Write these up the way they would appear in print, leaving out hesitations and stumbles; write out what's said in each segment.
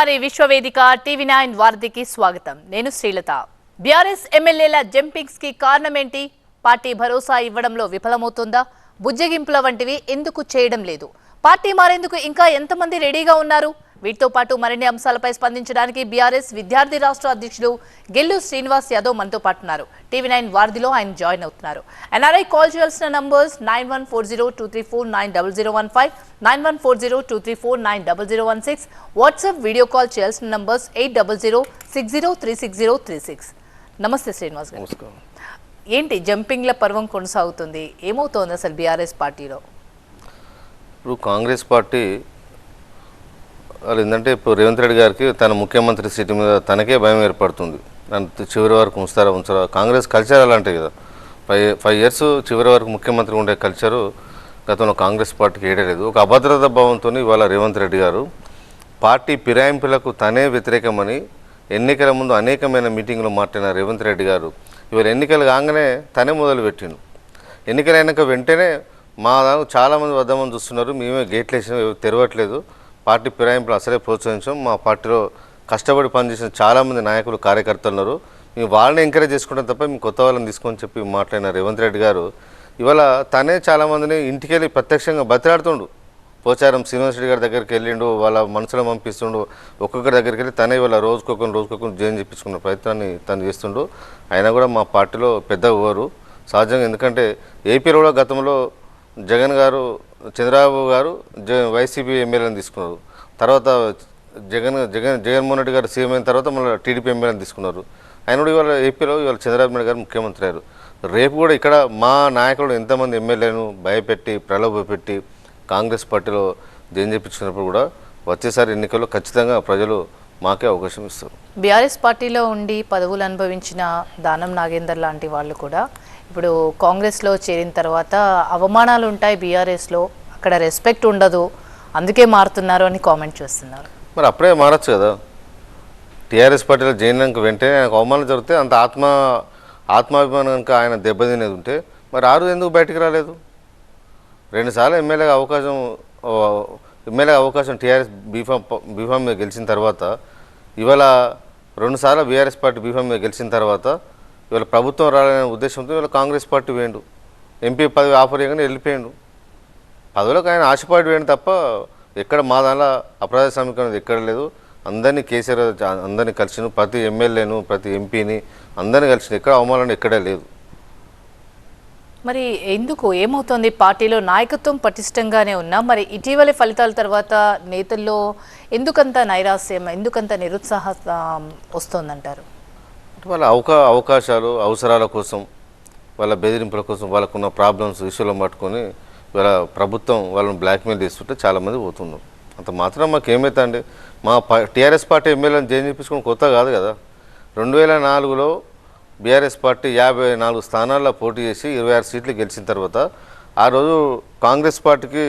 వారి విశ్వవేదిక టీవీ9 వార్తకి స్వాగతం. నేను శ్రీలత. బీఆర్ఎస్ ఎమ్మెల్యేల జంపింగ్స్ కి కారణమేంటి? పార్టీ భరోసా ఇవ్వడంలో విఫలమవుతుందా? బుజ్జగింపుల వంటివి ఎందుకు చేయడం లేదు? పార్టీ మారేందుకు ఇంకా ఎంతమంది రెడీగా ఉన్నారు? వీటితో పాటు మరిన్ని అంశాలపై స్పందించడానికి బీఆర్ఎస్ విద్యార్థి రాష్ట్ర అధ్యక్షుడు గెల్లు శ్రీనివాస్ యాదవ్ మనతో పాటు ఉన్నారు. టీవీ9 వార్దిలో ఆయన జాయిన్ అవుతున్నారు. ఎన్ఆర్ఐ కాల్ చేయాల్సిన నంబర్స్ 914023490015, 914023490016, వాట్సాప్ వీడియో కాల్ చేయాల్సిన నంబర్స్ 8006036036. నమస్తే శ్రీనివాస్ గారు. ఏంటి జంపింగ్ల పర్వం కొనసాగుతుంది? ఏమవుతోంది అసలు బీఆర్ఎస్ పార్టీలో? ఇప్పుడు కాంగ్రెస్ పార్టీ వాళ్ళు ఏంటంటే ఇప్పుడు రేవంత్ రెడ్డి గారికి తన ముఖ్యమంత్రి సీటు మీద తనకే భయం ఏర్పడుతుంది. నన్ను చివరి వరకు ఉంచుతారా కాంగ్రెస్ కల్చర్ అలాంటివి కదా. 5 years చివరి వరకు ముఖ్యమంత్రి ఉండే కల్చరు గతంలో కాంగ్రెస్ పార్టీకి ఏడలేదు. ఒక అభద్రతా భావంతో ఇవాళ రేవంత్ రెడ్డి గారు పార్టీ ఫిరాయింపులకు తనే వ్యతిరేకమని ఎన్నికల ముందు అనేకమైన మీటింగ్లు మాట్లాడిన రేవంత్ రెడ్డి గారు ఇవాళ ఎన్నికలు కాగానే తనే మొదలుపెట్టిండు. ఎన్నికలైనాక వెంటనే మా చాలామంది వద్దామని చూస్తున్నారు, మేమే గేట్లు వేసినా తెరవట్లేదు, పార్టీ ఫిరాయింపులు అసలే ప్రోత్సహించాం, మా పార్టీలో కష్టపడి పనిచేసిన చాలామంది నాయకులు కార్యకర్తలు ఉన్నారు, మేము వాళ్ళని ఎంకరేజ్ చేసుకుంటాం తప్ప మేము కొత్త వాళ్ళని తీసుకొని చెప్పి మాట్లాడిన రేవంత్ రెడ్డి గారు ఇవాళ తనే చాలామందిని ఇంటికి వెళ్ళి ప్రత్యక్షంగా బతిలాడుతుండు. పోచారం శ్రీనివాస్ రెడ్డి గారి దగ్గరికి వెళ్ళిండు, వాళ్ళ మనసులో పంపిస్తుండు. ఒక్కొక్కరి దగ్గరికి వెళ్ళి తనే ఇవాళ రోజుకొకరు జైన్ చెప్పించుకున్న ప్రయత్నాన్ని తను చేస్తుండు. అయినా కూడా మా పార్టీలో పెద్ద ఊరు సహజంగా, ఎందుకంటే ఏపీలో కూడా గతంలో చంద్రబాబు గారు వైసీపీ ఎమ్మెల్యేని తీసుకున్నారు. తర్వాత జగన్మోహన్ రెడ్డి గారు సీఎం అయిన తర్వాత మళ్ళీ టీడీపీ ఎమ్మెల్యేని తీసుకున్నారు. ఆయన కూడా ఇవాళ ఏపీలో ఇవాళ చంద్రబాబు నాయుడు గారు ముఖ్యమంత్రి అయ్యారు. రేపు కూడా ఇక్కడ మా నాయకులు ఎంతమంది ఎమ్మెల్యేలను భయపెట్టి ప్రలోభపెట్టి కాంగ్రెస్ పార్టీలో జైన్ చెప్పించుకున్నప్పుడు కూడా వచ్చేసారి ఎన్నికల్లో ఖచ్చితంగా ప్రజలు మాకే అవకాశం ఇస్తారు. బీఆర్ఎస్ పార్టీలో ఉండి పదవులు అనుభవించిన దానం నాగేందర్ లాంటి వాళ్ళు కూడా ఇప్పుడు కాంగ్రెస్లో చేరిన తర్వాత అవమానాలు ఉంటాయి బీఆర్ఎస్లో, అక్కడ రెస్పెక్ట్ ఉండదు, అందుకే మారుతున్నారు అని కామెంట్ చేస్తున్నారు. మరి అప్పుడే మారచ్చు కదా. టీఆర్ఎస్ పార్టీలో చేరినాక వెంటనే ఆయనకు అవమానం జరిగితే అంత ఆత్మాభిమానం కనుక ఆయన దెబ్బతినేది ఉంటే మరి ఎందుకు బయటికి రాలేదు? 2 సార్లు ఎమ్మెల్యేగా అవకాశం టీఆర్ఎస్ బీఫామ్ మీద గెలిచిన తర్వాత ఇవాళ 2 సార్లు బీఆర్ఎస్ పార్టీ బీఫామ్ మీద గెలిచిన తర్వాత ఇవాళ ప్రభుత్వం రాలనే ఉద్దేశంతో ఇవాళ కాంగ్రెస్ పార్టీ వేయండు, ఎంపీ పదవి ఆఫర్ చేయగానే వెళ్ళిపోయాడు. పదవిలోకి ఆయన ఆశపాటు వేయండి తప్ప ఎక్కడ మా దానిలో అప్రజాస్వామికం అనేది ఎక్కడ లేదు. అందరినీ కేసీఆర్ అందరినీ కలిసిన, ప్రతి ఎమ్మెల్యేను ప్రతి ఎంపీని అందరినీ కలిసిన, ఎక్కడ అవమానం ఎక్కడే లేదు. మరి ఎందుకు ఏమవుతుంది? పార్టీలో నాయకత్వం పటిష్టంగానే ఉన్నా మరి ఇటీవలి ఫలితాల తర్వాత నేతల్లో ఎందుకంత నైరాశ్యం, ఎందుకంత నిరుత్సాహం వస్తుందంటారు? వాళ్ళ అవకాశాలు అవసరాల కోసం, వాళ్ళ బెదిరింపుల కోసం, వాళ్ళకున్న ప్రాబ్లమ్స్ ఇష్యూలో పట్టుకొని వాళ్ళ ప్రభుత్వం వాళ్ళని బ్లాక్మెయిల్ చేస్తుంటే చాలామంది పోతున్నారు. అంత మాత్రం మాకు ఏమవుతుందండి? మా టీఆర్ఎస్ పార్టీ ఎమ్మెల్యేలను జైన్ చేయించుకుని కొత్త కాదు కదా. 2004లో బీఆర్ఎస్ పార్టీ 54 స్థానాల్లో పోటీ చేసి 26 సీట్లు గెలిచిన తర్వాత ఆ రోజు కాంగ్రెస్ పార్టీకి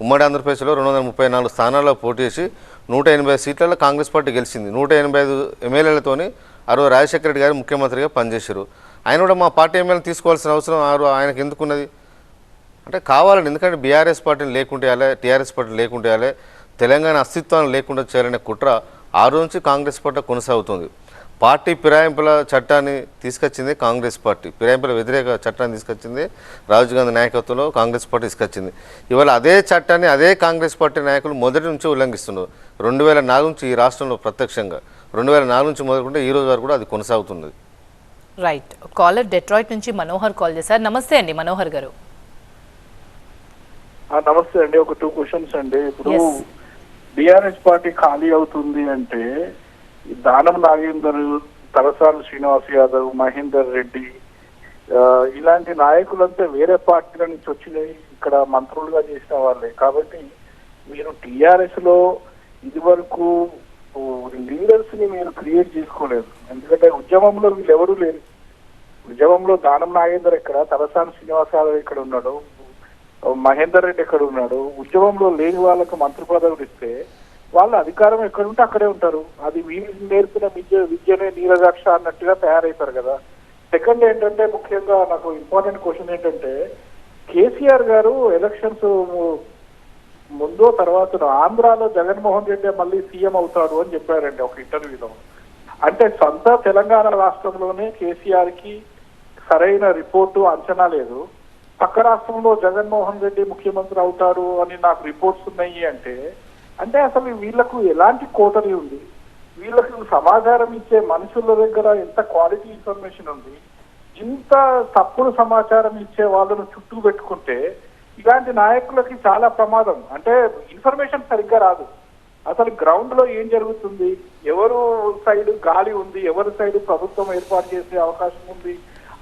ఉమ్మడి ఆంధ్రప్రదేశ్లో 234 స్థానాల్లో పోటీ చేసి 185 సీట్లలో కాంగ్రెస్ పార్టీ గెలిచింది. 185 ఎమ్మెల్యేలతోని ఆ రోజు రాజశేఖర రెడ్డి గారు ముఖ్యమంత్రిగా పనిచేశారు. ఆయన కూడా మా పార్టీ ఎమ్మెల్యేలు తీసుకోవాల్సిన అవసరం ఆయనకు ఎందుకున్నది అంటే కావాలని. ఎందుకంటే బీఆర్ఎస్ పార్టీని లేకుంటే టీఆర్ఎస్ పార్టీ లేకుంటే తెలంగాణ అస్తిత్వాన్ని లేకుండా చేయాలనే కుట్ర ఆ రోజు నుంచి కాంగ్రెస్ పార్టీ కొనసాగుతుంది. పార్టీ ఫిరాయింపుల చట్టాన్ని తీసుకొచ్చింది కాంగ్రెస్ పార్టీ, ఫిరాయింపుల వ్యతిరేక చట్టాన్ని తీసుకొచ్చింది రాజీవ్ గాంధీ నాయకత్వంలో కాంగ్రెస్ పార్టీ తీసుకొచ్చింది. ఇవాళ అదే చట్టాన్ని అదే కాంగ్రెస్ పార్టీ నాయకులు మొదటి నుంచి ఉల్లంఘిస్తున్నారు. 2004 నుంచి ఈ రాష్ట్రంలో ప్రత్యక్షంగా 2004 నుంచి మొదలుకుంటే ఈ రోజు వరకు కూడా అది కొనసాగుతున్నది. రైట్. కాలర్ డెట్రాయిట్ నుంచి మనోహర్ కాల్ చేశారు. నమస్తే అండి మనోహర్ గారు. నమస్తే అండి. ఒక 2 questions అండి. ఇప్పుడు బీఆర్ఎస్ పార్టీ ఖాళీ అవుతుంది అంటే దానం నాగేందర్, తలసాని శ్రీనివాస్ యాదవ్, మహేందర్ రెడ్డి ఇలాంటి నాయకులంతా వేరే పార్టీల నుంచి వచ్చినాయి, ఇక్కడ మంత్రులుగా చేసిన వాళ్ళే. కాబట్టి మీరు టీఆర్ఎస్ లో ఇది వరకు లీడర్స్ ని మీరు క్రియేట్ చేసుకోలేదు. ఎందుకంటే ఉద్యమంలో వీళ్ళు ఎవరూ లేరు. ఉద్యమంలో దానం నాగేందర్ ఎక్కడ, తలసాని శ్రీనివాస్ యాదవ్ ఎక్కడ ఉన్నాడు, మహేందర్ రెడ్డి ఎక్కడ ఉన్నాడు? ఉద్యమంలో లేని వాళ్ళకు మంత్రి పదవులు ఇస్తే వాళ్ళ అధికారం ఎక్కడ ఉంటే అక్కడే ఉంటారు. అది వీళ్ళు నేర్పిన విద్యనే నీరజాక్ష అన్నట్టుగా తయారైతారు కదా. సెకండ్ ఏంటంటే, ముఖ్యంగా నాకు ఇంపార్టెంట్ క్వశ్చన్ ఏంటంటే, కేసీఆర్ గారు ఎలక్షన్స్ ముందో తర్వాత ఆంధ్రాలో జగన్మోహన్ రెడ్డి మళ్ళీ సీఎం అవుతాడు అని చెప్పారండి ఒక ఇంటర్వ్యూలో. అంటే సొంత తెలంగాణ రాష్ట్రంలోనే కేసీఆర్ కి సరైన రిపోర్టు అంచనా లేదు, పక్క రాష్ట్రంలో జగన్మోహన్ రెడ్డి ముఖ్యమంత్రి అవుతాడు అని నాకు రిపోర్ట్స్ ఉన్నాయి అంటే అంటే అసలు వీళ్లకు ఎలాంటి కోటరీ ఉంది, వీళ్ళకు సమాచారం ఇచ్చే మనుషుల దగ్గర ఎంత క్వాలిటీ ఇన్ఫర్మేషన్ ఉంది, ఇంత తప్పుడు సమాచారం ఇచ్చే వాళ్ళను చుట్టూ పెట్టుకుంటే ఇలాంటి నాయకులకి చాలా ప్రమాదం. అంటే ఇన్ఫర్మేషన్ సరిగ్గా రాదు, అసలు గ్రౌండ్ లో ఏం జరుగుతుంది, ఎవరు సైడ్ గాలి ఉంది, ఎవరి సైడ్ ప్రభుత్వం ఏర్పాటు చేసే అవకాశం ఉంది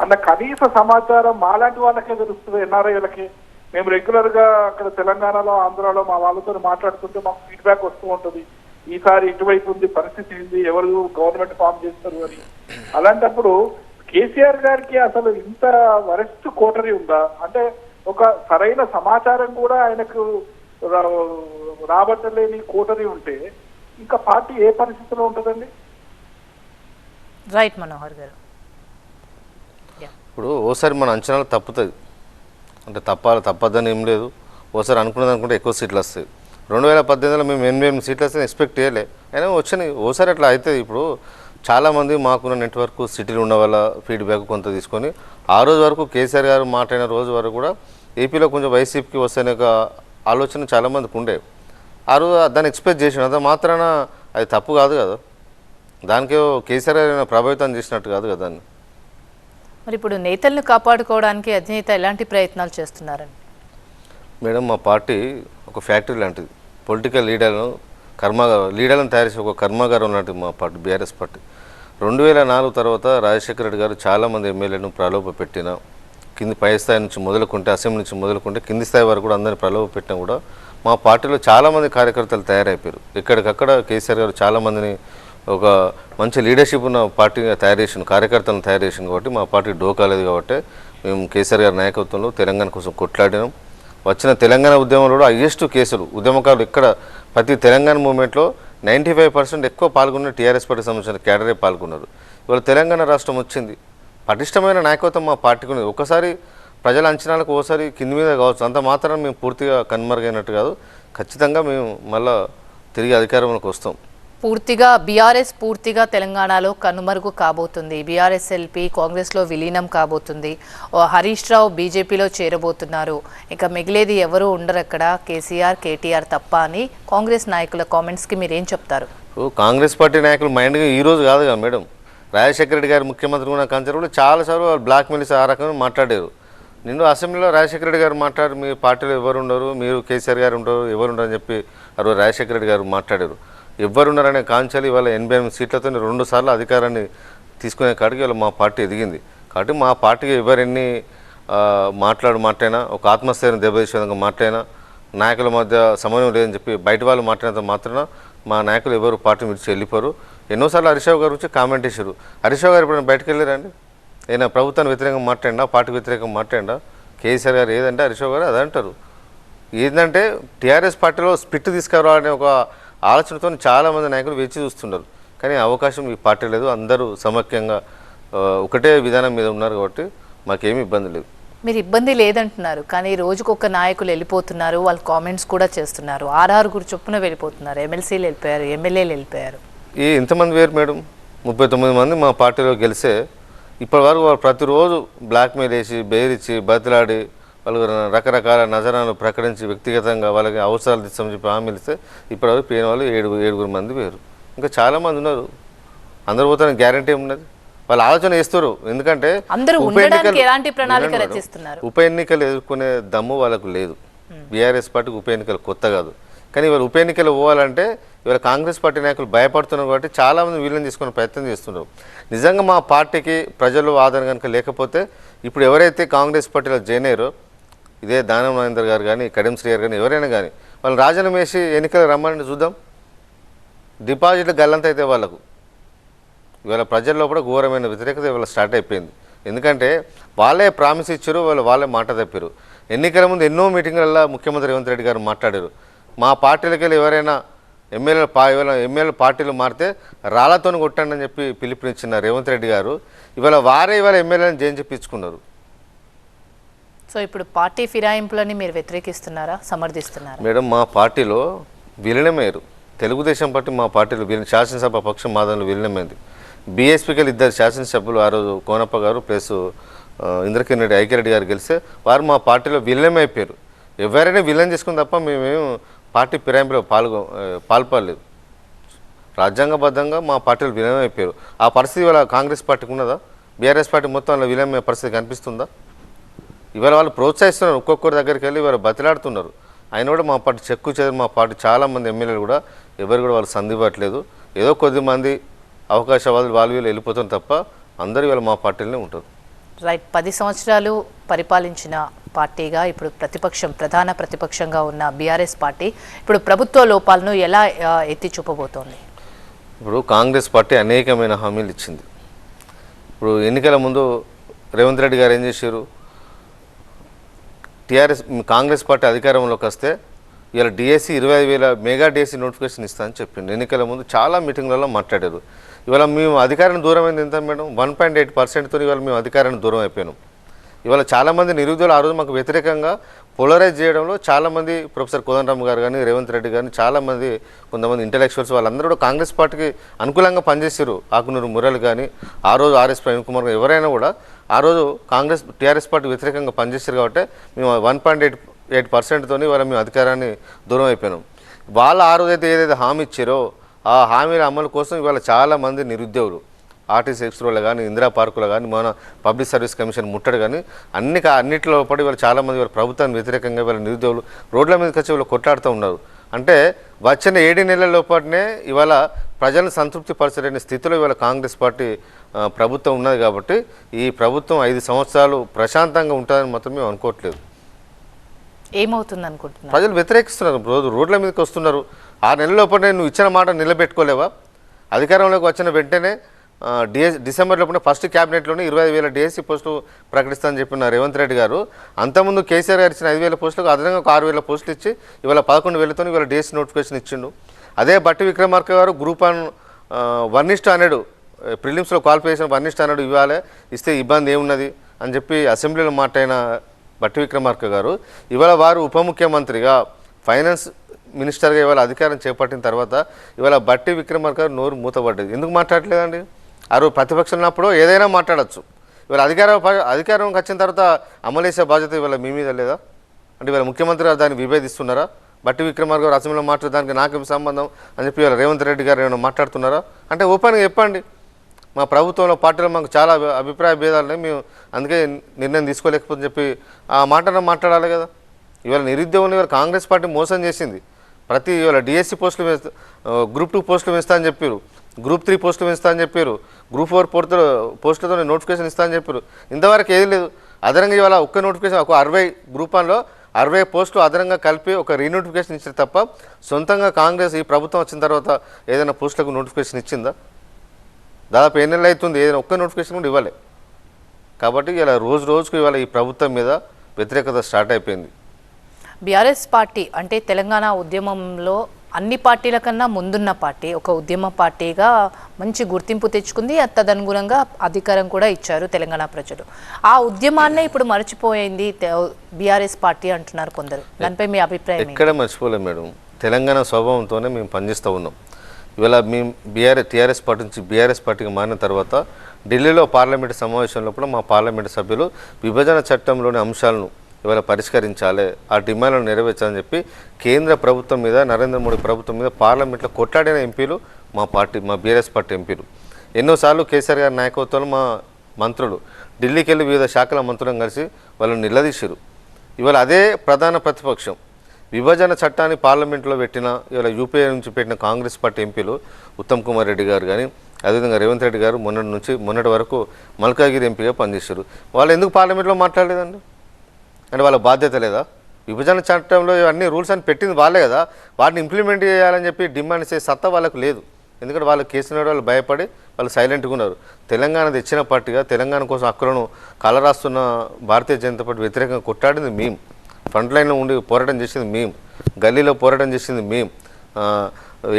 అన్న కనీస సమాచారం మాలాంటి వాళ్ళకే తెలుస్తుంది, ఎన్ఆర్ఐలకి. మేము రెగ్యులర్ గా అక్కడ తెలంగాణలో ఆంధ్రాలో మా వాళ్ళతో మాట్లాడుతుంటే మాకు ఫీడ్బ్యాక్ వస్తూ ఉంటుంది, ఈసారి ఇటువైపు ఉంది పరిస్థితి ఉంది, ఎవరు గవర్నమెంట్ ఫామ్ చేస్తారు అని. అలాంటప్పుడు కేసీఆర్ గారికి అసలు ఇంత వరెస్ట్ కోటరీ ఉందా? అంటే ఒక సరైన సమాచారం కూడా ఆయనకు రాబట్టలేని కోటరీ ఉంటే ఇంకా పార్టీ ఏ పరిస్థితిలో ఉంటుందండి? రైట్ మనోహర్ గారు. ఇప్పుడు ఓసారి మన అంచనాలు తప్పుతుంది, అంటే తప్పదని ఏం లేదు. ఓసారి అనుకున్నది అనుకుంటే ఎక్కువ సీట్లు వస్తాయి. 2018లో మేము 88 సీట్లు వస్తే ఎక్స్పెక్ట్ చేయలే, అయినా వచ్చినాయి. ఓసారి అట్లా అవుతుంది. ఇప్పుడు చాలామంది మాకున్న నెట్వర్క్ సిటీలో ఉన్న వాళ్ళ ఫీడ్బ్యాక్ కొంత తీసుకొని ఆ రోజు వరకు కేసీఆర్ గారు మాట్లాడిన రోజు వరకు కూడా ఏపీలో కొంచెం వైసీపీకి వస్తేనే ఒక ఆలోచన చాలామందికి ఉండే. ఆ రోజు దాన్ని ఎక్స్పెక్ట్ చేసిన అంత మాత్రాన అది తప్పు కాదు కదా, దానికే కేసీఆర్ గారు ప్రభావితం చేసినట్టు కాదు కదా దాన్ని. మరి ఇప్పుడు నేతలను కాపాడుకోవడానికి అధినేత ఎలాంటి ప్రయత్నాలు చేస్తున్నారని? మేడం, మా పార్టీ ఒక ఫ్యాక్టరీ లాంటిది. పొలిటికల్ లీడర్లను తయారు చేసే ఒక కర్మాగారం ఉన్నట్టు మా పార్టీ, బీఆర్ఎస్ పార్టీ. 2004 తర్వాత రాజశేఖర రెడ్డి గారు చాలామంది ఎమ్మెల్యేలను ప్రలోభ పెట్టిన, కింది పై స్థాయి నుంచి మొదలుకుంటే, అసెంబ్లీ నుంచి మొదలుకుంటే కింది స్థాయి వరకు కూడా అందరినీ ప్రలోభ పెట్టినా కూడా మా పార్టీలో చాలామంది కార్యకర్తలు తయారైపోయారు. ఎక్కడికక్కడ కేసీఆర్ గారు చాలామందిని ఒక మంచి లీడర్షిప్ ఉన్న పార్టీగా తయారు చేసిన, కార్యకర్తలను తయారు చేసిన కాబట్టి మా పార్టీ డోకాలేదు. కాబట్టి మేము కేసీఆర్ గారి నాయకత్వంలో తెలంగాణ కోసం కొట్లాడినాం. వచ్చిన తెలంగాణ ఉద్యమంలో కూడా హైయెస్ట్ కేసులు ఉద్యమకారులు ఇక్కడ ప్రతి తెలంగాణ మూవ్మెంట్లో 95% ఎక్కువ పాల్గొన్న టీఆర్ఎస్ పార్టీకి సంబంధించిన క్యాడరే పాల్గొన్నారు. ఇవాళ తెలంగాణ రాష్ట్రం వచ్చింది, పటిష్టమైన నాయకత్వం మా పార్టీకి ఉన్నది. ఒకసారి ప్రజల అంచనాలకు ఓసారి కింది మీద కావచ్చు, అంత మాత్రం మేము పూర్తిగా కనుమరుగైనట్టు కాదు. ఖచ్చితంగా మేము మళ్ళీ తిరిగి అధికారంలోకి వస్తాం. బీఆర్ఎస్ పూర్తిగా తెలంగాణలో కనుమరుగు కాబోతుంది. బీఆర్ఎస్ ఎల్పీ కాంగ్రెస్లో విలీనం కాబోతుంది. హరీష్ రావు బీజేపీలో చేరబోతున్నారు. ఇక మిగిలేది ఎవరు ఉండరు అక్కడ, కేసీఆర్ కేటీఆర్ తప్ప అని కాంగ్రెస్ నాయకుల కామెంట్స్కి మీరేం చెప్తారు? కాంగ్రెస్ పార్టీ నాయకులు మైండ్గా ఈరోజు కాదు కదా మేడం, రాజశేఖర రెడ్డి గారు ముఖ్యమంత్రి ఉన్న కన్సర్వేటివ్లు చాలాసార్లు వాళ్ళు బ్లాక్ మెయిల్స్ ఆ రకంగా మాట్లాడారు. నిన్ను అసెంబ్లీలో రాజశేఖర రెడ్డి గారు మాట్లాడారు, మీ పార్టీలో ఎవరు ఉండరు, మీరు కేసీఆర్ గారు ఉండరు, ఎవరు ఉండరు అని చెప్పి ఆ రోజు రాజశేఖర రెడ్డి గారు మాట్లాడారు. ఎవరున్నారనే కాంచాలి ఇవాళ 88 సీట్లతో 2 సార్లు అధికారాన్ని తీసుకునే కాడికి ఇవాళ మా పార్టీ ఎదిగింది. కాబట్టి మా పార్టీకి ఎవరెన్ని మాట్లాడినా, ఒక ఆత్మస్థైర్యం దెబ్బతీసే విధంగా మాట్లాడినా, నాయకుల మధ్య సమన్వయం లేదని చెప్పి బయట వాళ్ళు మాట్లాడినంత మాత్రాన మా నాయకులు ఎవరు పార్టీ విడిచి వెళ్ళిపోరు. ఎన్నోసార్లు హరీష్ రావు గారు వచ్చి కామెంట్ చేశారు. హరీష్ రావు గారు ఎప్పుడైనా బయటకు వెళ్ళారండి? అయినా ప్రభుత్వానికి వ్యతిరేకంగా మాట్లాడినా, పార్టీకి వ్యతిరేకంగా మాట్లాడినా, కేసీఆర్ గారు ఏదంటే హరీష్ రావు గారు అదంటారు. ఏంటంటే టీఆర్ఎస్ పార్టీలో స్పిట్ తీసుకురావాలనే ఒక ఆలోచనతో చాలామంది నాయకులు వేచి చూస్తున్నారు. కానీ అవకాశం ఈ పార్టీ లేదు, అందరూ సమైక్యంగా ఒకటే విధానం మీద ఉన్నారు. కాబట్టి మాకేమీ ఇబ్బంది లేదు. మీరు ఇబ్బంది లేదంటున్నారు, కానీ రోజుకొక నాయకులు వెళ్ళిపోతున్నారు, వాళ్ళు కామెంట్స్ కూడా చేస్తున్నారు. 6 చొప్పున వెళ్ళిపోతున్నారు, ఎమ్మెల్సీలు వెళ్ళిపోయారు, ఎమ్మెల్యేలు వెళ్ళిపోయారు. ఇంతమంది వేరు మేడం, 39 మంది మా పార్టీలో గెలిస్తే ఇప్పటి వరకు వాళ్ళు ప్రతిరోజు బ్లాక్మెయిల్ వేసి, బెయిరిచ్చి, బతిలాడి, వాళ్ళు రకరకాల నజరాలు ప్రకటించి వ్యక్తిగతంగా వాళ్ళకి అవసరాలు తీస్తామని చెప్పి హామీలు ఇస్తే ఇప్పటివరకు పోయిన వాళ్ళు 7 మంది వేరు. ఇంకా చాలామంది ఉన్నారు. అందరూ పోతాను గ్యారంటీ ఏమున్నది? వాళ్ళు ఆలోచన చేస్తారు. ఎందుకంటే ఉప ఎన్నికలు ఎదుర్కొనే దమ్ము వాళ్ళకు లేదు. బీఆర్ఎస్ పార్టీకి ఉప ఎన్నికలు కొత్త కాదు. కానీ ఇవాళ ఉప ఎన్నికలు పోవాలంటే ఇవాళ కాంగ్రెస్ పార్టీ నాయకులు భయపడుతున్నారు. కాబట్టి చాలామంది వీళ్ళని తీసుకునే ప్రయత్నం చేస్తున్నారు. నిజంగా మా పార్టీకి ప్రజలు ఆదరణ కనుక లేకపోతే ఇప్పుడు ఎవరైతే కాంగ్రెస్ పార్టీలో జాయిన్ అయ్యారో, ఇదే దానం నాగేందర్ గారు కానీ, కడియం శ్రీ గారు కానీ, ఎవరైనా కానీ వాళ్ళు రాజీనామా వేసి ఎన్నికలు రమ్మని చూద్దాం. డిపాజిట్లు గల్లంత అయితే వాళ్ళకు ఇవాళ ప్రజల్లో కూడా ఘోరమైన వ్యతిరేకత ఇవాళ స్టార్ట్ అయిపోయింది. ఎందుకంటే వాళ్ళే ప్రామిస్ ఇచ్చారు, వాళ్ళే మాట తప్పారు. ఎన్నికల ముందు ఎన్నో మీటింగులలో ముఖ్యమంత్రి రేవంత్ రెడ్డి గారు మాట్లాడారు. మా పార్టీలకి వెళ్ళి ఎవరైనా ఎమ్మెల్యేలు పార్టీలు మారితే రాళ్లతో కొట్టండి అని చెప్పి పిలుపునిచ్చిన రేవంత్ రెడ్డి గారు ఇవాళ ఎమ్మెల్యేలను జైన్ చెప్పించుకున్నారు. సో ఇప్పుడు పార్టీ ఫిరాయింపులని మీరు వ్యతిరేకిస్తున్నారా, సమర్థిస్తున్నారా? మేడం, మా పార్టీలో విలీనమయ్యారు. తెలుగుదేశం పార్టీ మా పార్టీలో శాసనసభ పక్షం మాదంలో విలీనమైంది. బీఎస్పీకి ఇద్దరు శాసనసభ్యులు ఆ రోజు కోనప్ప గారు ప్లస్ ఇంద్రకిరణ్ రెడ్డి, ఐక్యరెడ్డి గారు గెలిస్తే వారు మా పార్టీలో విలీనమైపోయారు. ఎవరైనా విలీనం చేసుకుని తప్ప మేమేం పార్టీ ఫిరాయింపులో పాల్పడలేదు. రాజ్యాంగబద్ధంగా మా పార్టీలు విలీనమైపోయారు. ఆ పరిస్థితి ఇవాళ కాంగ్రెస్ పార్టీకి ఉన్నదా? బీఆర్ఎస్ పార్టీ మొత్తం అలా విలీనమయ్యే పరిస్థితి కనిపిస్తుందా? ఇవాళ వాళ్ళు ప్రోత్సహిస్తున్నారు, ఒక్కొక్కరి దగ్గరికి వెళ్ళి ఇవాళ బతిలాడుతున్నారు. ఆయన కూడా మా పార్టీ చెక్కు చెదిరి మా పార్టీ చాలామంది ఎమ్మెల్యేలు కూడా ఎవరు కూడా వాళ్ళు సంధివ్వట్లేదు. ఏదో కొద్దిమంది అవకాశవాదులు వాళ్ళు వీళ్ళు వెళ్ళిపోతున్నారు తప్ప అందరూ ఇవాళ మా పార్టీలోనే ఉంటారు. రైట్. 10 సంవత్సరాలు పరిపాలించిన పార్టీగా ఇప్పుడు ప్రధాన ప్రతిపక్షంగా ఉన్న బీఆర్ఎస్ పార్టీ ఇప్పుడు ప్రభుత్వ లోపాలను ఎలా ఎత్తి చూపబోతోంది? ఇప్పుడు కాంగ్రెస్ పార్టీ అనేకమైన హామీలు ఇచ్చింది. ఇప్పుడు ఎన్నికల ముందు రేవంత్ రెడ్డి గారు ఏం చేశారు? కాంగ్రెస్ పార్టీ అధికారంలోకి వస్తే ఇలా డిఎస్సి 25,000 మెగా డిఎస్సి నోటిఫికేషన్ ఇస్తానని చెప్పింది. ఎన్నికల ముందు చాలా మీటింగ్లలో మాట్లాడారు. ఇవాళ మేము అధికారాన్ని దూరం అయింది ఎంత మేడం? 1.8%తో ఇవాళ మేము అధికారాన్ని దూరం అయిపోయినాం. ఇవాళ చాలామంది నిరుద్యోగులు ఆ రోజు మాకు వ్యతిరేకంగా పోలరైజ్ చేయడంలో చాలామంది ప్రొఫెసర్ కోదండరామ్ గారు కానీ, రేవంత్ రెడ్డి కానీ, చాలామంది కొంతమంది ఇంటలెక్చువల్స్ వాళ్ళందరూ కూడా కాంగ్రెస్ పార్టీకి అనుకూలంగా పనిచేశారు. ఆకునూరు మురళి కానీ, ఆ రోజు ఆర్ఎస్ ప్రవీణ్ కుమార్ గారు, ఎవరైనా కూడా ఆ రోజు టీఆర్ఎస్ పార్టీ వ్యతిరేకంగా పనిచేశారు. కాబట్టి మేము 1.8%తోని ఇవాళ మేము అధికారాన్ని దూరం అయిపోయినాం. వాళ్ళు ఆ రోజు అయితే ఏదైతే హామీ ఇచ్చారో ఆ హామీల అమలు కోసం ఇవాళ చాలామంది నిరుద్యోగులు ఆర్టీసీ ఎక్స్ప్రోలో కానీ, ఇందిరా పార్కులో కానీ, మన పబ్లిక్ సర్వీస్ కమిషన్ ముట్టడి కానీ అన్నింటిలో పడి ఇవాళ చాలామంది ఇవాళ ప్రభుత్వానికి వ్యతిరేకంగా ఇవాళ నిరుద్యోగులు రోడ్ల మీదకి వచ్చి ఇవాళ కొట్లాడుతూ ఉన్నారు. అంటే వచ్చిన 7 నెలల లోపలనే ఇవాళ ప్రజలను సంతృప్తి పరచలేని స్థితిలో ఇవాళ కాంగ్రెస్ పార్టీ ప్రభుత్వం ఉన్నది. కాబట్టి ఈ ప్రభుత్వం 5 సంవత్సరాలు ప్రశాంతంగా ఉంటుందని మాత్రం మేము అనుకోవట్లేదు. ఏమవుతుంది అనుకుంటున్నారు? ప్రజలు వ్యతిరేకిస్తున్నారు, రోడ్ల మీదకి వస్తున్నారు. 6 నెలల లోపలనే నువ్వు ఇచ్చిన మాట నిలబెట్టుకోలేవా? అధికారంలోకి వచ్చిన వెంటనే డిసెంబర్ లోపల ఫస్ట్ క్యాబినెట్లోనే 25,000 డిఎస్సి పోస్టులు ప్రకటిస్తానని చెప్పిన రేవంత్ రెడ్డి గారు అంతకుముందు కేసీఆర్ గారు ఇచ్చిన 5,000 పోస్టులకు అదనంగా 6,000 పోస్టులు ఇచ్చి ఇవాళ 11,000తో ఇవాళ డిఎస్సి నోటిఫికేషన్ ఇచ్చిండు. అదే బట్టి విక్రమార్క గారు గ్రూప్ 1:100 ప్రిలిమ్స్లో క్వాలిఫికేషన్ 1:100 ఇవ్వాలి, ఇస్తే ఇబ్బంది ఏమున్నది అని చెప్పి అసెంబ్లీలో మాట్లాడిన బట్టి విక్రమార్క గారు ఇవాళ వారు ఉప ముఖ్యమంత్రిగా ఫైనాన్స్ మినిస్టర్గా ఇవాళ అధికారం చేపట్టిన తర్వాత ఇవాళ బట్టి విక్రమార్క గారు నోరు మూతపడ్డది. ఎందుకు మాట్లాడలేదండి? ఆ రోజు ప్రతిపక్షం ఉన్నప్పుడు ఏదైనా మాట్లాడచ్చు. ఇవాళ అధికారంకి వచ్చిన తర్వాత అమలు చేసే బాధ్యత ఇవాళ మీ మీద లేదా? అంటే ఇవాళ ముఖ్యమంత్రి గారు దాన్ని విభేదిస్తున్నారా? బట్టి విక్రమార్క గారు అసెంబ్లీలో మాట్లాడడానికి నాకేం సంబంధం అని చెప్పి ఇవాళ రేవంత్ రెడ్డి గారు ఏమైనా మాట్లాడుతున్నారా? అంటే ఓపెన్గా చెప్పండి. మా ప్రభుత్వంలో పార్టీలో మాకు చాలా అభిప్రాయ భేదాలున్నాయి, మేము అందుకే నిర్ణయం తీసుకోలేకపోతే చెప్పి ఆ మాటను మాట్లాడాలి కదా. ఇవాళ నిరుద్యోగులు ఇవాళ కాంగ్రెస్ పార్టీ మోసం చేసింది. ఇవాళ డిఎస్సి పోస్టులు గ్రూప్ 2 పోస్టులు ఇస్తా అని చెప్పారు, గ్రూప్ 3 పోస్టులు ఇస్తా అని చెప్పారు, గ్రూప్ 4 పోస్టులతో నోటిఫికేషన్ ఇస్తా అని చెప్పారు. ఇంతవరకు ఏది లేదు. అదనంగా ఇవాళ ఒక్క నోటిఫికేషన్ ఒక 60 గ్రూప్ 1లో 60 పోస్టులు అదనంగా కలిపి ఒక రీనోటిఫికేషన్ ఇచ్చారు తప్ప సొంతంగా కాంగ్రెస్ ఈ ప్రభుత్వం వచ్చిన తర్వాత ఏదైనా పోస్టులకు నోటిఫికేషన్ ఇచ్చిందా? దాదాపు 7 నెలలు అవుతుంది, ఏదైనా ఒక్క నోటిఫికేషన్ కూడా ఇవ్వలే. కాబట్టి ఇలా రోజుకు ఇవాళ ఈ ప్రభుత్వం మీద వ్యతిరేకత స్టార్ట్ అయిపోయింది. బీఆర్ఎస్ పార్టీ అంటే తెలంగాణ ఉద్యమంలో అన్ని పార్టీల కన్నా ముందున్న పార్టీ, ఒక ఉద్యమ పార్టీగా మంచి గుర్తింపు తెచ్చుకుంది. తదనుగుణంగా అధికారం కూడా ఇచ్చారు తెలంగాణ ప్రజలు. ఆ ఉద్యమాన్నే ఇప్పుడు మర్చిపోయింది బీఆర్ఎస్ పార్టీ అంటున్నారు కొందరు. దానిపై మీ అభిప్రాయం? ఎక్కడ మర్చిపోలేదు మేడం, తెలంగాణ స్వభావంతోనే మేము పనిచేస్తూ ఉన్నాం. ఇవాళ మేము టీఆర్ఎస్ పార్టీ నుంచి బీఆర్ఎస్ పార్టీకి మారిన తర్వాత ఢిల్లీలో పార్లమెంటు సమావేశంలో కూడా మా పార్లమెంటు సభ్యులు విభజన చట్టంలోని అంశాలను ఇవాళ పరిష్కరించాలి, ఆ డిమాండ్లను నెరవేర్చాలని చెప్పి కేంద్ర ప్రభుత్వం మీద, నరేంద్ర మోడీ ప్రభుత్వం మీద పార్లమెంట్లో కొట్లాడిన ఎంపీలు మా బీఆర్ఎస్ పార్టీ ఎంపీలు. ఎన్నోసార్లు కేసీఆర్ గారి నాయకత్వంలో మా మంత్రులు ఢిల్లీకి వెళ్ళి వివిధ శాఖల మంత్రులను కలిసి వాళ్ళని నిలదీశారు. ఇవాళ అదే ప్రధాన ప్రతిపక్షం విభజన చట్టాన్ని పార్లమెంట్లో ఇవాళ యూపీఏ నుంచి పెట్టిన కాంగ్రెస్ పార్టీ ఎంపీలు ఉత్తమ్ కుమార్ రెడ్డి గారు కానీ, అదేవిధంగా రేవంత్ రెడ్డి గారు మొన్నటి వరకు మల్కాగిరి ఎంపీగా పనిచేశారు. వాళ్ళు ఎందుకు పార్లమెంట్లో మాట్లాడలేదండి? అంటే వాళ్ళ బాధ్యత లేదా? విభజన చట్టంలో అన్ని రూల్స్ అని పెట్టింది వాళ్ళే కదా, వాటిని ఇంప్లిమెంట్ చేయాలని చెప్పి డిమాండ్ చేసే సత్తా వాళ్ళకు లేదు. ఎందుకంటే వాళ్ళు కేసీఆర్ వాళ్ళు భయపడి వాళ్ళు సైలెంట్గా ఉన్నారు. తెలంగాణ తెచ్చిన పార్టీగా తెలంగాణ కోసం హక్కులను కలరాస్తున్న భారతీయ జనతా పార్టీ వ్యతిరేకంగా కొట్టాడింది మేము, ఫ్రంట్ లైన్లో ఉండి పోరాటం చేసింది మేము, గల్లీలో పోరాటం చేసింది మేము,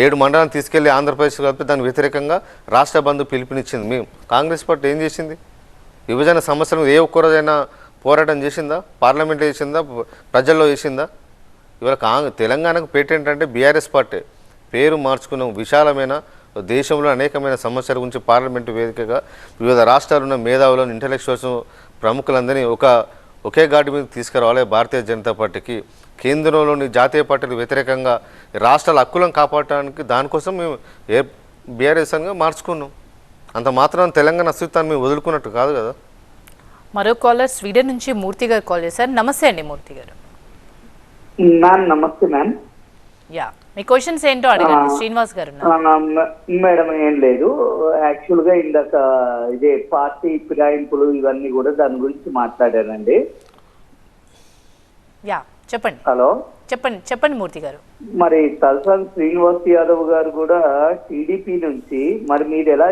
7 మండలాన్ని తీసుకెళ్లి ఆంధ్రప్రదేశ్ కలిపి దానికి వ్యతిరేకంగా రాష్ట్ర బంధు పిలుపునిచ్చింది మేము. కాంగ్రెస్ పార్టీ ఏం చేసింది? విభజన సమస్యలను ఏ ఒక్కరోజైనా పోరాటం చేసిందా? పార్లమెంట్లో చేసిందా? ప్రజల్లో చేసిందా? ఇవాళ తెలంగాణకు పేటెంట్ అంటే బీఆర్ఎస్ పార్టీ పేరు మార్చుకున్న విశాలమైన దేశంలో అనేకమైన సమస్యల గురించి పార్లమెంటు వేదికగా వివిధ రాష్ట్రాలు ఉన్న మేధావులను ఇంటలెక్చువల్స్ ప్రముఖులందరినీ ఒకే ఘాటు మీద తీసుకురావాలి. భారతీయ జనతా పార్టీకి కేంద్రంలోని జాతీయ పార్టీలకు వ్యతిరేకంగా రాష్ట్రాల హక్కులను కాపాడటానికి దానికోసం మేము బీఆర్ఎస్ అనిగా మార్చుకున్నాం. అంత మాత్రం తెలంగాణ అస్తిత్వాన్ని మేము వదులుకున్నట్టు కాదు కదా. మరో కాలర్ స్వీడన్ నుంచి మూర్తి గారు కాల్ చేశారు. నమస్తే అండి మూర్తి గారు. మ్యామ్ నమస్తే మ్యామ్. యా, మీ క్వశ్చన్స్ ఏంటో అడగండి. శ్రీనివాస్ గారు ఉన్నారు. మేడం ఏం లేదు, యాక్చువల్ గా ఇందాక ఇదే పార్టీ ఫిరాయింపులు ఇవన్నీ కూడా దాని గురించి మాట్లాడారండి. యా చెప్పండి. హలో చెప్పండి మూర్తి గారు. మరి తలసాని శ్రీనివాస్ యాదవ్ గారు కూడా టీడీపీ నుంచి మరి మీరు ఎలా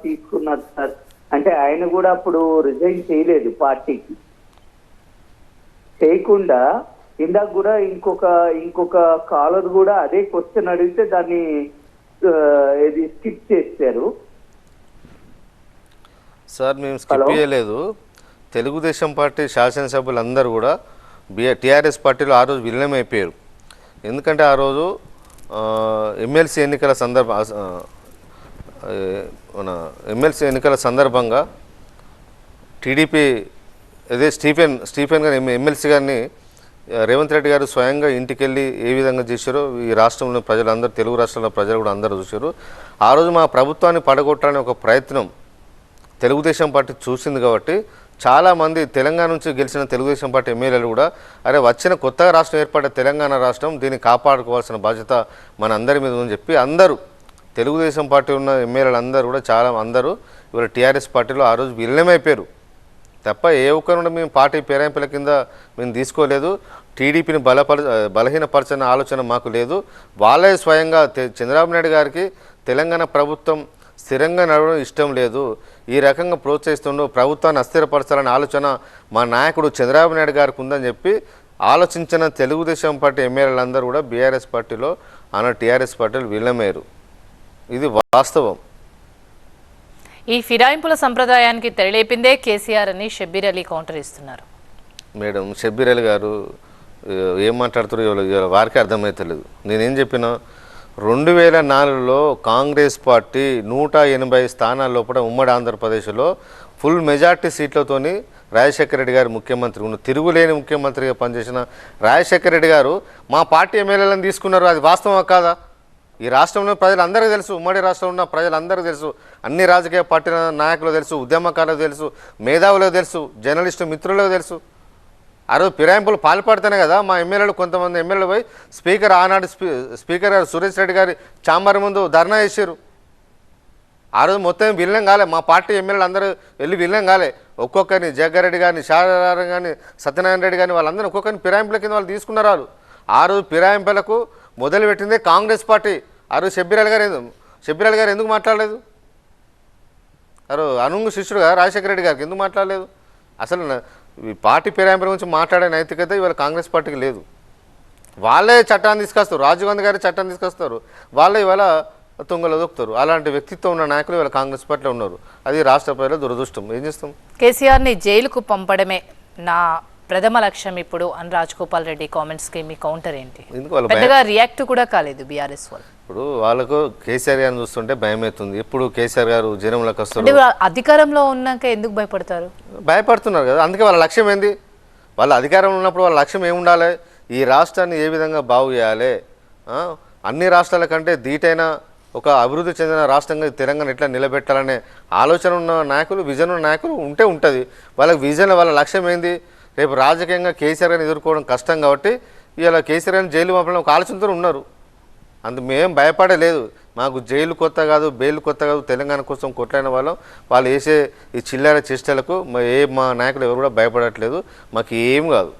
తీసుకున్నారు సార్? అంటే ఆయన కూడా అప్పుడు రిజైన్ చేయలేదు పార్టీకి, చేయకుండా ఇందాక కూడా ఇంకొక కాలర్ కూడా అదే క్వశ్చన్ అడిగితే దాన్ని ఇది స్కిప్ చేశారు సార్. మేము స్కిప్ చేయలేదు. తెలుగుదేశం పార్టీ శాసనసభ్యులందరూ కూడా టీఆర్ఎస్ పార్టీలో ఆ రోజు విలీనం అయిపోయారు. ఎందుకంటే ఆ రోజు ఎమ్మెల్సీ ఎన్నికల సందర్భంగా టీడీపీ అదే స్టీఫెన్ గారు ఎమ్మెల్సీ గారిని రేవంత్ రెడ్డి గారు స్వయంగా ఇంటికి వెళ్ళి ఏ విధంగా చేశారో ఈ రాష్ట్రంలో ప్రజలందరూ, తెలుగు రాష్ట్రాల ప్రజలు కూడా అందరూ చూశారు. ఆ రోజు మా ప్రభుత్వాన్ని పడగొట్టాలని ఒక ప్రయత్నం తెలుగుదేశం పార్టీ చూసింది. కాబట్టి చాలామంది తెలంగాణ నుంచి గెలిచిన తెలుగుదేశం పార్టీ ఎమ్మెల్యేలు కూడా వచ్చిన కొత్తగా రాష్ట్రం ఏర్పడే తెలంగాణ రాష్ట్రం, దీన్ని కాపాడుకోవాల్సిన బాధ్యత మన అందరి మీద ఉందని చెప్పి అందరూ తెలుగుదేశం పార్టీ ఉన్న ఎమ్మెల్యేలు అందరూ కూడా అందరూ ఇవాళ టీఆర్ఎస్ పార్టీలో ఆ రోజు విలీనమైపోయారు తప్ప ఏ ఒక్కరు మేము పార్టీ పేరాయింపుల కింద మేము తీసుకోలేదు. టీడీపీని బలహీనపరచిన ఆలోచన మాకు లేదు. వాళ్ళే స్వయంగా చంద్రబాబు నాయుడు గారికి తెలంగాణ ప్రభుత్వం స్థిరంగా నడవడం ఇష్టం లేదు, ఈ రకంగా ప్రోత్సహిస్తుండో ప్రభుత్వాన్ని అస్థిరపరచాలనే ఆలోచన మా నాయకుడు చంద్రబాబు నాయుడు గారికి ఉందని చెప్పి ఆలోచించిన తెలుగుదేశం పార్టీ ఎమ్మెల్యేలందరూ కూడా బీఆర్ఎస్ పార్టీలో టీఆర్ఎస్ పార్టీలు విలీనమయ్యారు. ఇది వాస్తవం. ఈ ఫిరాయింపుల సంప్రదాయానికి తెరలేపిందే కేసీఆర్ అని షబ్బీర్ అలీ కౌంటర్ ఇస్తున్నారు. మేడం, షబ్బీర్ అలీ గారు ఏం మాట్లాడుతారో వారికి అర్థమవుతలేదు. నేనేం చెప్పినా 2004లో కాంగ్రెస్ పార్టీ 180 స్థానాల లోపల ఉమ్మడి ఆంధ్రప్రదేశ్లో ఫుల్ మెజార్టీ సీట్లతోని రాజశేఖర రెడ్డి గారు ముఖ్యమంత్రి ఉన్న తిరుగులేని ముఖ్యమంత్రిగా పనిచేసిన రాజశేఖర రెడ్డి గారు మా పార్టీ ఎమ్మెల్యేలను తీసుకున్నారు. అది వాస్తవం కాదా? ఈ రాష్ట్రంలో ప్రజలందరికీ తెలుసు, ఉమ్మడి రాష్ట్రంలో ఉన్న ప్రజలందరికీ తెలుసు, అన్ని రాజకీయ పార్టీల నాయకులకు తెలుసు, ఉద్యమకారులకు తెలుసు, మేధావులకు తెలుసు, జర్నలిస్టు మిత్రులకు తెలుసు. ఆ రోజు ఫిరాయింపులు పాల్పడితేనే కదా మా ఎమ్మెల్యేలు కొంతమంది ఎమ్మెల్యేలు పోయి ఆనాడు స్పీకర్ గారు సురేష్ రెడ్డి గారి ఛాంబర్ ముందు ధర్నా చేశారు. ఆ రోజు మొత్తం విలీనం కాలే, మా పార్టీ ఎమ్మెల్యేలు అందరూ వెళ్ళి విలీనం కాలే. ఒక్కొక్కరిని జగ్గారెడ్డి గారిని, శారదారాయణ గారిని, సత్యనారాయణ రెడ్డి గారిని వాళ్ళందరూ ఒక్కొక్కరిని ఫిరాయింపుల కింద వాళ్ళు తీసుకున్నారు. వాళ్ళు ఆ రోజు ఫిరాయింపులకు మొదలుపెట్టిందే కాంగ్రెస్ పార్టీ. ఆ రోజు షబ్బీర్ అలీ గారు ఎందుకు మాట్లాడలేదు? అనుంగు శిష్యుడుగా రాజశేఖర రెడ్డి గారికి ఎందుకు మాట్లాడలేదు? అసలు ఈ పార్టీ ఫిరాయింపుల గురించి మాట్లాడే నైతికత ఇవాళ కాంగ్రెస్ పార్టీకి లేదు. వాళ్ళే చట్టాన్ని తీసుకొస్తారు, రాజీవ్ గాంధీ గారి చట్టాన్ని తీసుకొస్తారు, వాళ్ళే ఇవాళ తుంగలో దొక్కుతారు. అలాంటి వ్యక్తిత్వం ఉన్న నాయకులు ఇవాళ కాంగ్రెస్ పార్టీలో ఉన్నారు. అది రాష్ట్ర ప్రజల దురదృష్టం. ఏం చేస్తాం? కేసీఆర్ని జైలుకు పంపడమే నా ప్రథమ లక్ష్యం ఇప్పుడు అని రాజగోపాల్ రెడ్డి కామెంట్స్కి మీ కౌంటర్ ఏంటి? పెద్దగా రియాక్ట్ కూడా కాలేదు బీఆర్ఎస్ వాళ్ళు. ఇప్పుడు వాళ్ళకు కేసీఆర్ గారిని చూస్తుంటే భయం అవుతుంది. ఎప్పుడు కేసీఆర్ గారు జనంలోకి వస్తారు, అధికారంలో ఉన్నాక ఎందుకు భయపడతారు? భయపడుతున్నారు కదా. అందుకే వాళ్ళ లక్ష్యం ఏంది? వాళ్ళ అధికారంలో ఉన్నప్పుడు వాళ్ళ లక్ష్యం ఏముండాలి? ఈ రాష్ట్రాన్ని ఏ విధంగా బాగు చేయాలి, అన్ని రాష్ట్రాల కంటే ధీటైన ఒక అభివృద్ధి చెందిన రాష్ట్రంగా తెలంగాణ ఎట్లా నిలబెట్టాలనే ఆలోచన ఉన్న నాయకులు, విజన్ ఉన్న నాయకులు ఉంటుంది. వాళ్ళకి విజన్, వాళ్ళ లక్ష్యం ఏంది? రేపు రాజకీయంగా కేసీఆర్ గారిని ఎదుర్కోవడం కష్టం కాబట్టి ఇలా కేసీఆర్ గారిని జైలు పంపడం ఒక ఆలోచనతో ఉన్నారు. మేము భయపడలేదు. మాకు జైలు కొత్త కాదు, బెయిల్ కొత్త కాదు. తెలంగాణ కోసం కొట్లాడిన వాళ్ళు వేసే ఈ చిల్లర చేష్టలకు మా నాయకులు ఎవరు కూడా భయపడట్లేదు. మాకు ఏం కాదు,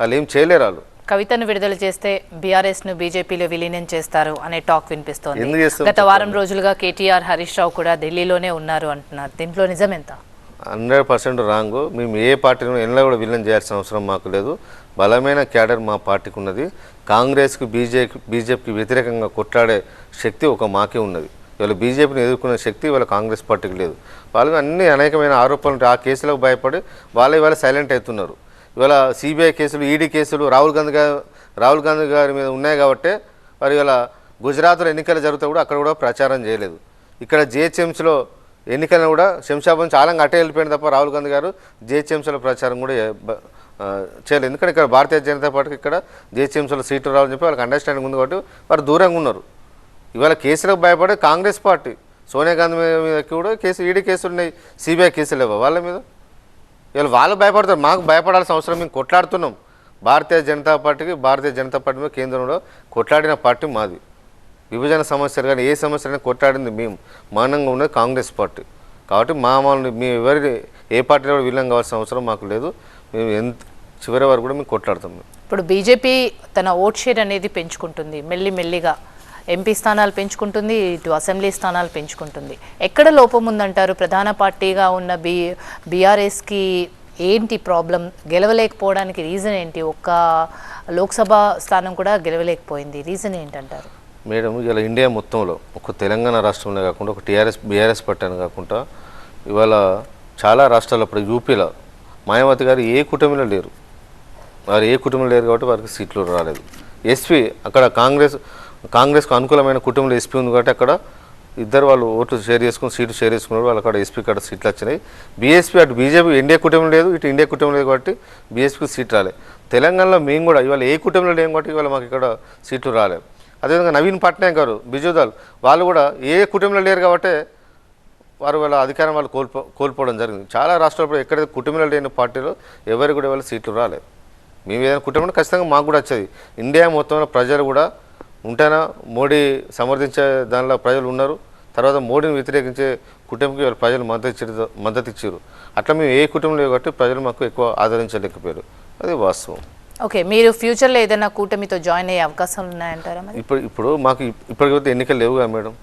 వాళ్ళు ఏం చేయలేరు. వాళ్ళు కవితను విడుదల చేస్తే బీఆర్ఎస్-ను బీజేపీలో విలీనం చేస్తారు అనే టాక్ వినిపిస్తోంది. గత వారం రోజులుగా కేటీఆర్, హరీష్ రావు కూడా ఢిల్లీలోనే ఉన్నారు అంటున్నారు. దీంట్లో నిజం ఎంత? 100% రాంగ్. మేము ఏ పార్టీని ఎన్నో కూడా విలీనం చేయాల్సిన అవసరం మాకు లేదు. బలమైన క్యాడర్ మా పార్టీకి ఉన్నది. కాంగ్రెస్కి బీజేపీకి వ్యతిరేకంగా కొట్లాడే శక్తి మాకే ఉన్నది. ఇవాళ బీజేపీని ఎదుర్కొనే శక్తి ఇవాళ కాంగ్రెస్ పార్టీకి లేదు. వాళ్ళు అన్ని అనేకమైన ఆరోపణలు ఉంటాయి. ఆ కేసులకు భయపడి వాళ్ళే ఇవాళ సైలెంట్ అవుతున్నారు. ఇవాళ సిబిఐ కేసులు, ఈడీ కేసులు రాహుల్ గాంధీ గారి మీద ఉన్నాయి కాబట్టి వారు ఇవాళ గుజరాత్లో ఎన్నికలు జరుగుతూ కూడా అక్కడ కూడా ప్రచారం చేయలేదు. ఇక్కడ జిహెచ్ఎంసీలో ఎన్నికలను కూడా శంషాబాద్ నుంచి ఆలంగా అటే వెళ్ళిపోయింది తప్ప రాహుల్ గాంధీ గారు జిహెచ్ఎంసీలో ప్రచారం కూడా చేయలేదు. ఎందుకంటే ఇక్కడ భారతీయ జనతా పార్టీకి ఇక్కడ జిహెచ్ఎంసీలో సీట్లు రావాలని చెప్పి వాళ్ళకి అండర్స్టాండింగ్ ఉంది కాబట్టి వారు దూరంగా ఉన్నారు. ఇవాళ కేసులకు భయపడే కాంగ్రెస్ పార్టీ సోనియా గాంధీ మీద కూడా ఈడీ కేసులు ఉన్నాయి, సిబిఐ కేసులు లేవా వాళ్ళ మీద? ఇవాళ వాళ్ళు భయపడతారు. మాకు భయపడాల్సిన అవసరం మేము కొట్లాడుతున్నాం. భారతీయ జనతా పార్టీ మీద కేంద్రంలో కొట్లాడిన పార్టీ మాది. విభజన సమస్యలు కానీ ఏ సమస్యలైనా కొట్లాడింది మేము. మౌనంగా ఉన్నది కాంగ్రెస్ పార్టీ. కాబట్టి మేము ఎవరి ఏ పార్టీలో కూడా విలీనం కావాల్సిన అవసరం మాకు లేదు. మేము చివరి వరకు కూడా మేము కొట్లాడుతాం. ఇప్పుడు బీజేపీ తన ఓట్ షేర్ అనేది పెంచుకుంటుంది, మెల్లిగా ఎంపీ స్థానాలు పెంచుకుంటుంది, ఇటు అసెంబ్లీ స్థానాలు పెంచుకుంటుంది. ఎక్కడ లోపం ఉందంటారు? ప్రధాన పార్టీగా ఉన్న బీఆర్ఎస్కి ఏంటి ప్రాబ్లం? గెలవలేకపోవడానికి రీజన్ ఏంటి? ఒక్క లోక్సభ స్థానం కూడా గెలవలేకపోయింది, రీజన్ ఏంటంటారు? మేడం, ఇలా ఇండియా మొత్తంలో ఒక తెలంగాణ రాష్ట్రంలో కాకుండా ఒక బీఆర్ఎస్ పార్టీ అని కాకుండా ఇవాళ చాలా రాష్ట్రాల్లో ఇప్పుడు యూపీలో మాయావతి గారు ఏ కూటమిలో లేరు. వారు ఏ కూటమిలో లేరు కాబట్టి వారికి సీట్లు రాలేదు. ఎస్పీ అక్కడ కాంగ్రెస్కు అనుకూలమైన కుటుంబంలో ఎస్పీ ఉంది కాబట్టి అక్కడ ఇద్దరు వాళ్ళు ఓట్లు షేర్ చేసుకుని సీట్లు షేర్ చేసుకున్నారు. వాళ్ళు అక్కడ ఎస్పీ కాడ సీట్లు వచ్చినాయి. బీఎస్పీ అటు బీజేపీ ఎన్డీఏ కుటుంబం లేదు, ఇటు ఇండియా కుటుంబం లేదు కాబట్టి బీఎస్పీకి సీట్లు రాలేదు. తెలంగాణలో మేము కూడా ఇవాళ ఏ కుటుంబంలో లేము కాబట్టి ఇవాళ మాకు ఇక్కడ సీట్లు రాలేదు. అదేవిధంగా నవీన్ పట్నాయక్ గారు బిజుదల్ వాళ్ళు కూడా ఏ కుటుంబంలో లేరు కాబట్టి వారు వాళ్ళ అధికారం వాళ్ళు కోల్పోవడం జరిగింది. చాలా రాష్ట్రాల్లో ఎక్కడైతే కుటుంబంలో లేని పార్టీలో ఎవరికి కూడా వాళ్ళ సీట్లు రాలేదు. మేము ఏదైనా కుటుంబం ఖచ్చితంగా మాకు కూడా వచ్చేది. ఇండియా మొత్తంలో ప్రజలు కూడా ఉంటేనా మోడీ సమర్థించే దానిలో ప్రజలు ఉన్నారు. తర్వాత మోడీని వ్యతిరేకించే కుటుంబంకి వాళ్ళ ప్రజలు మద్దతు ఇచ్చారు. అట్లా మేము ఏ కుటుంబంలో కాబట్టి ప్రజలు మాకు ఎక్కువ ఆదరించలేకపోయారు. అది వాస్తవం. ఓకే, మీరు ఫ్యూచర్లో ఏదైనా కూటమితో జాయిన్ అయ్యే అవకాశాలు ఉన్నాయంటారా? ఇప్పుడు మాకు ఇప్పటికైతే ఎన్నికలు లేవు కదా మేడం.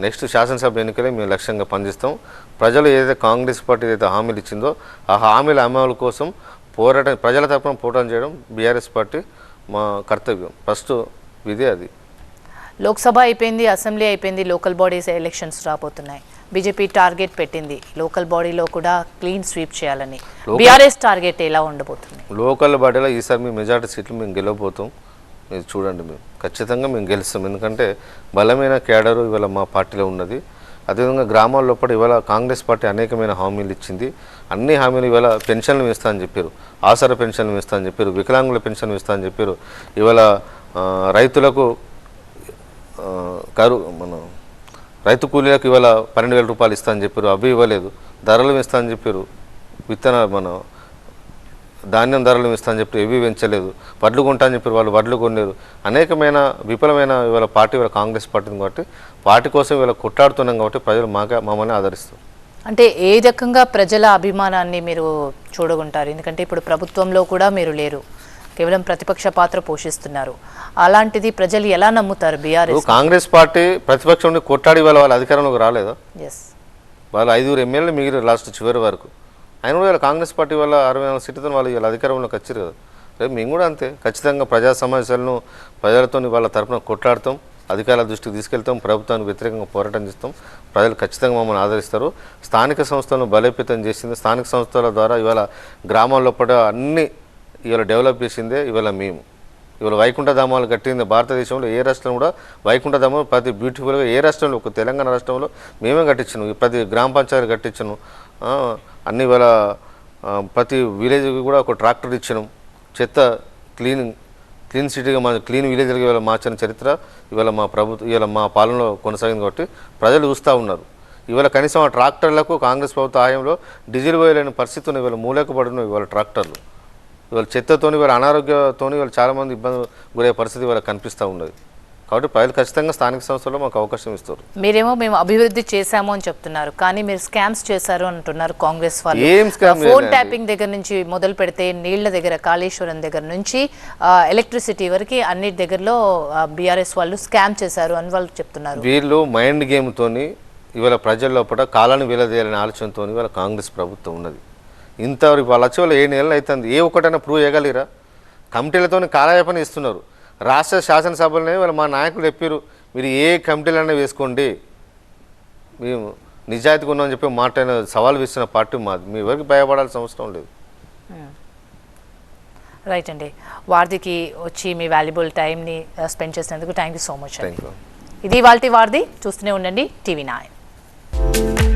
నెక్స్ట్ శాసనసభ ఎన్నికలే మేము లక్ష్యంగా పనిచేస్తాం. ప్రజలు ఏదైతే కాంగ్రెస్ పార్టీ ఏదైతే హామీలు ఇచ్చిందో ఆ హామీల అమలు కోసం ప్రజల తరపున పోరాటం చేయడం బీఆర్ఎస్ పార్టీ మా కర్తవ్యం. ఫస్ట్ ఇదే. అది లోక్సభ అయిపోయింది, అసెంబ్లీ అయిపోయింది, లోకల్ బాడీస్ ఎలక్షన్స్ రాబోతున్నాయి. బీజేపీ టార్గెట్ పెట్టింది లోకల్ బాడీలో కూడా క్లీన్ స్వీప్ చేయాలని. బీఆర్ఎస్ టార్గెట్ ఎలా ఉండబోతుంది? లోకల్ బాడీలో ఈసారి మేము మెజార్టీ సీట్లు మేము గెలవబోతాం. మీరు చూడండి, మేము ఖచ్చితంగా మేము గెలుస్తాం. ఎందుకంటే బలమైన క్యాడరు ఇవాళ మా పార్టీలో ఉన్నది. అదేవిధంగా గ్రామాల్లో కూడా ఇవాళ కాంగ్రెస్ పార్టీ అనేకమైన హామీలు ఇచ్చింది. అన్ని హామీలు ఇవాళ పెన్షన్లు ఇస్తా అని చెప్పారు, ఆసరా పెన్షన్లు ఇస్తా అని చెప్పారు, వికలాంగుల పెన్షన్ ఇస్తా అని చెప్పారు. ఇవాళ రైతులకు రైతు కూలీలకు ఇవాళ 12,000 రూపాయలు ఇస్తా అని చెప్పారు, అవి ఇవ్వలేదు. ధరలు ఇస్తా అని చెప్పారు, ధాన్యం ధరలు ఇస్తా అని చెప్పి ఏవి పెంచలేదు. వడ్లు కొంటా అని చెప్పారు, వాళ్ళు వడ్లు కొనలేదు. అనేకమైన విఫలమైన ఇవాళ పార్టీ ఇవాళ కాంగ్రెస్ పార్టీని కాబట్టి పార్టీ కోసం ఇవాళ కొట్లాడుతున్నాం కాబట్టి ప్రజలు మమ్మల్ని ఆదరిస్తారు. అంటే ఏ రకంగా ప్రజల అభిమానాన్ని మీరు చూడగుంటారు? ఎందుకంటే ఇప్పుడు ప్రభుత్వంలో కూడా మీరు లేరు, కేవలం ప్రతిపక్ష పాత్ర పోషిస్తున్నారు. అలాంటిది ప్రజలు ఎలా నమ్ముతారు బీఆర్ఎస్? కాంగ్రెస్ పార్టీ ప్రతిపక్షం నుండి కొట్లాడి వాళ్ళ అధికారంలోకి రాలేదా? ఎస్, వాళ్ళు 5 ఎమ్మెల్యేలు మిగిలిన లాస్ట్ చివరి వరకు. ఆయన కూడా ఇలా కాంగ్రెస్ పార్టీ వల్ల 64 సీట్లతో వాళ్ళు ఇలా అధికారంలోకి వచ్చారు కదా. రేపు మేము కూడా అంతే, ఖచ్చితంగా ప్రజా సమస్యలను ప్రజలతో వాళ్ళ తరఫున కొట్లాడతాం, అధికారుల దృష్టికి తీసుకెళ్తాం, ప్రభుత్వానికి వ్యతిరేకంగా పోరాటం చేస్తాం. ప్రజలు ఖచ్చితంగా మమ్మల్ని ఆదరిస్తారు. స్థానిక సంస్థలను బలోపేతం చేసింది స్థానిక సంస్థల ద్వారా ఇవాళ గ్రామాల్లో కూడా అన్ని ఇవాళ డెవలప్ చేసిందే ఇవాళ మేము. ఇవాళ వైకుంఠధామాలు కట్టింది భారతదేశంలో ఏ రాష్ట్రం కూడా వైకుంఠధామాలు ప్రతి బ్యూటిఫుల్గా ఏ రాష్ట్రంలో ఒక తెలంగాణ రాష్ట్రంలో మేమే కట్టించాను. ప్రతి గ్రామ పంచాయతీ కట్టించాను. అన్ని ఇవాళ ప్రతి విలేజ్కి కూడా ఒక ట్రాక్టర్ ఇచ్చినాం. చెత్త క్లీన్ సిటీగా మా క్లీన్ విలేజ్గా ఇవాళ మార్చిన చరిత్ర ఇవాళ మా ప్రభుత్వం ఇవాళ మా పాలనలో కొనసాగింది కాబట్టి ప్రజలు చూస్తూ ఉన్నారు. ఇవాళ కనీసం ఆ ట్రాక్టర్లకు కాంగ్రెస్ ప్రభుత్వ హయాంలో డీజిల్ పోయలేని పరిస్థితులు ఇవాళ మూలకు పడిన ఇవాళ ట్రాక్టర్లు ఇవాళ చెత్తతోని ఇవాళ అనారోగ్యంతోని ఇవాళ చాలామంది ఇబ్బంది గురయ్యే పరిస్థితి ఇవాళ కనిపిస్తూ ఉన్నది. కాబట్టి ప్రజలు ఖచ్చితంగా స్థానిక సంస్థల్లో మాకు అవకాశం ఇస్తారు. మీరేమో మేము అభివృద్ధి చేశాము అని చెప్తున్నారు, కానీ మీరు స్కామ్స్ చేశారు అంటున్నారు కాంగ్రెస్ వాళ్ళు. ఏం స్కామ్? ఫోన్ ట్యాపింగ్ దగ్గర నుంచి మొదలు పెడితే నీళ్ల దగ్గర, కాళేశ్వరం దగ్గర నుంచి ఎలక్ట్రిసిటీ వరకు అన్నిటి దగ్గరలో బీఆర్ఎస్ వాళ్ళు స్కామ్ చేశారు అని వాళ్ళు చెప్తున్నారు. వీళ్ళు మైండ్ గేమ్తోని ఇవాళ ప్రజల లోపల కాలాన్ని వెలదేయాలనే ఆలోచనతో ఇవాళ కాంగ్రెస్ ప్రభుత్వం ఉన్నది. ఇంతవరకు వాళ్ళు వచ్చి వాళ్ళు 7 నెలలు అవుతుంది. ఏ ఒక్కటైనా ప్రూవ్ చేయగలిరా? కమిటీలతో కాలయాపన ఇస్తున్నారు. రాష్ట్ర శాసనసభలోనే వాళ్ళు మా నాయకులు చెప్పారు, మీరు ఏ కమిటీలైనా వేసుకోండి, మేము నిజాయితీగా ఉన్నామని చెప్పి మాట అయిన సవాల్ వేసిన పార్టీ మాది. మీ ఎవరికి భయపడాల్సిన అవసరం లేదు. రైట్ అండి, వార్దికి వచ్చి మీ వాల్యుబుల్ టైంని స్పెండ్ చేసినందుకు thank you so much. Thank you. ఇది ఇవాల్టి వార్ది. చూస్తూనే ఉండండి TV9.